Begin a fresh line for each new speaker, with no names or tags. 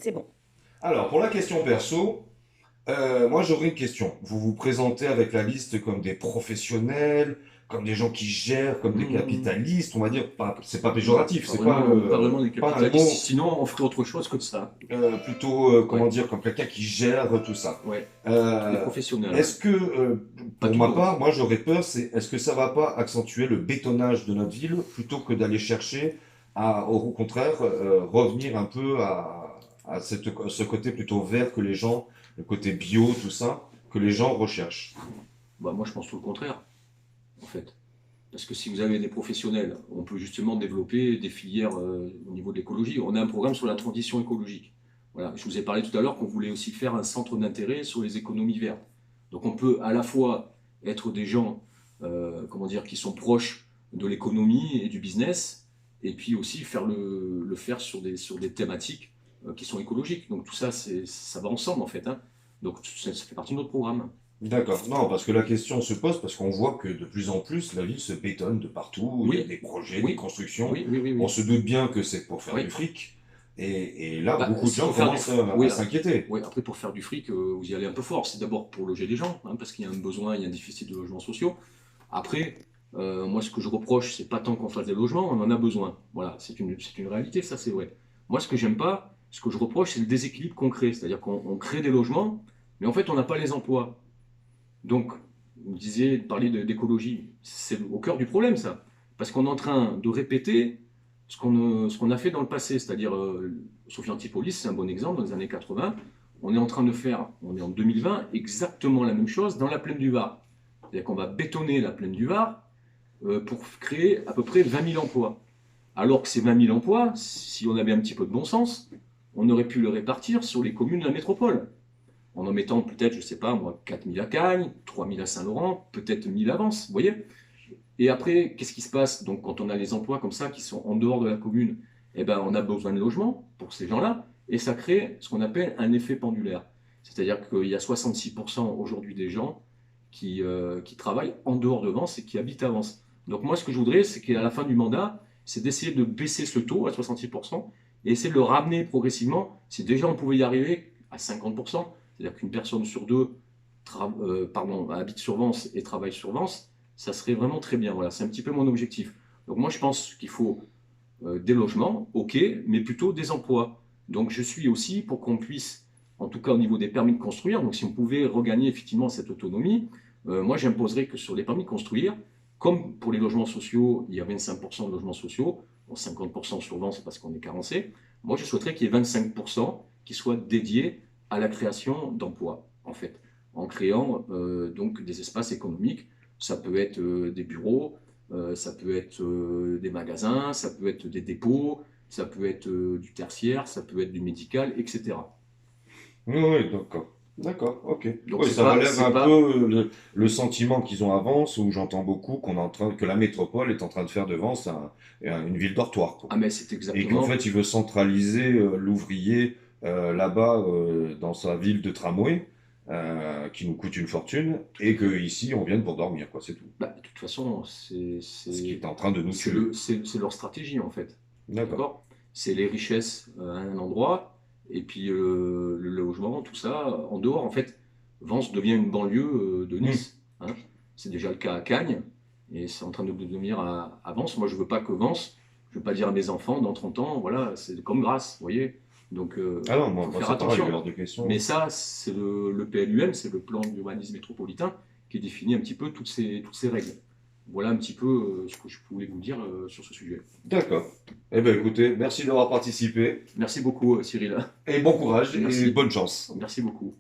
c'est bon.
Alors, pour la question perso, moi j'aurais une question. Vous vous présentez avec la liste comme des professionnels, comme des gens qui gèrent, comme des
Hmm.
capitalistes, on va dire. C'est pas
Non,
péjoratif, c'est pas
pas vraiment des
pas un
capitalistes.
mot
Sinon, on ferait autre chose que ça.
plutôt,
Ouais,
comment dire, comme quelqu'un qui gère tout ça.
ouais. Des
Euh,
professionnels, ouais.
est-ce que,
Pas
pour
tout le
ma
monde.
part, moi j'aurais peur, c'est est-ce que ça va pas accentuer le bétonnage de notre ville plutôt que d'aller chercher à, au contraire, revenir un peu à ce côté plutôt vert que les gens, le côté bio, tout ça, que les gens recherchent.
Bah, moi, je pense tout le contraire, en fait. Parce que si vous avez des professionnels, on peut justement développer des filières au niveau de l'écologie. On a un programme sur la transition écologique. Voilà. Je vous ai parlé tout à l'heure qu'on voulait aussi faire un centre d'intérêt sur les économies vertes. Donc on peut à la fois être des gens comment dire, qui sont proches de l'économie et du business, et puis aussi faire le faire sur des thématiques qui sont écologiques. Donc tout ça, ça va ensemble en fait, hein. Donc ça fait partie de notre programme.
D'accord. Non, parce que la question se pose parce qu'on voit que de plus en plus la ville se bétonne de partout. Il y a
Oui,
des projets, des
oui,
constructions.
oui, oui, oui,
On
oui.
se doute bien que c'est pour faire du
Oui.
fric. Et là,
Bah,
beaucoup de
c'est
gens
pour faire du
commencent
fric.
à
Oui,
s'inquiéter.
oui, après pour faire du fric, vous y allez un peu fort. C'est d'abord pour loger les gens, hein, parce qu'il y a un besoin, il y a un déficit de logements sociaux. Après, moi ce que je reproche, c'est pas tant qu'on fasse des logements, on en a besoin. Voilà, c'est une réalité, ça c'est vrai. Moi ce que j'aime pas, ce que je reproche, c'est le déséquilibre qu'on crée. C'est-à-dire qu'on crée des logements, mais en fait on n'a pas les emplois. Donc, vous disiez, parler d'écologie, c'est au cœur du problème, ça. Parce qu'on est en train de répéter ce qu'on a fait dans le passé. C'est-à-dire, Sophie Antipolis, c'est un bon exemple, dans les années 80, on est en train de faire, on est en 2020, exactement la même chose dans la plaine du Var. C'est-à-dire qu'on va bétonner la plaine du Var pour créer à peu près 20 000 emplois. Alors que ces 20 000 emplois, si on avait un petit peu de bon sens, on aurait pu le répartir sur les communes de la métropole en mettant peut-être, je ne sais pas moi, 4 000 à Cagnes, 3 000 à Saint-Laurent, peut-être 1 000 à Vence, vous voyez. Et après, qu'est-ce qui se passe? Donc quand on a les emplois comme ça qui sont en dehors de la commune, eh ben, on a besoin de logements pour ces gens-là, et ça crée ce qu'on appelle un effet pendulaire. C'est-à-dire qu'il y a 66% aujourd'hui des gens qui travaillent en dehors de Vence et qui habitent à Vence. Donc moi, ce que je voudrais, c'est qu'à la fin du mandat, c'est d'essayer de baisser ce taux à 66% et essayer de le ramener progressivement. Si déjà on pouvait y arriver à 50%, c'est-à-dire qu'une personne sur deux habite sur Vence et travaille sur Vence, ça serait vraiment très bien. Voilà, c'est un petit peu mon objectif. Donc moi, je pense qu'il faut des logements, ok, mais plutôt des emplois. Donc je suis aussi pour qu'on puisse, en tout cas au niveau des permis de construire, donc si on pouvait regagner effectivement cette autonomie, moi j'imposerais que sur les permis de construire, comme pour les logements sociaux, il y a 25% de logements sociaux, bon, 50% sur Vence parce qu'on est carencé, moi je souhaiterais qu'il y ait 25% qui soient dédiés à la création d'emplois, en fait, en créant donc des espaces économiques. Ça peut être des bureaux, ça peut être des magasins, ça peut être des dépôts, ça peut être du tertiaire, ça peut être du médical, etc.
Oui, oui, d'accord. D'accord, ok.
Donc
Oui, ça relève
c'est
un
pas,
peu le sentiment qu'ils ont à Vence, où j'entends beaucoup qu'on est en train, que la métropole est en train de faire de Vence une ville dortoir, quoi.
ah mais c'est
Et qu'en
exactement,
fait, il veut centraliser l'ouvrier là-bas dans sa ville de tramway, qui nous coûte une fortune,
tout à
et
fait.
que ici on vienne pour dormir, quoi, c'est tout.
Bah, de toute façon,
Ce qui est en train de nous tuer.
c'est leur stratégie en fait.
D'accord.
D'accord? C'est les richesses à un endroit, et puis le logement, tout ça, en dehors. En fait, Vence devient une banlieue de
Hmm.
Nice, hein. C'est déjà le cas à Cagnes, et c'est en train de devenir à Vence. Moi, je veux pas que Vence, je veux pas dire à mes enfants, dans 30 ans, voilà, c'est comme Grasse, vous voyez? Donc,
Ah non,
il faut
moi
faire
c'est pareil, il est
attention.
hors de question.
Mais ça, c'est le PLUM, c'est le plan d'urbanisme métropolitain, qui définit un petit peu toutes ces règles. Voilà un petit peu ce que je voulais vous dire sur ce sujet.
D'accord. Eh bien écoutez, merci d'avoir participé,
Merci beaucoup, Cyril.
et bon courage et
Merci.
bonne chance.
Merci beaucoup.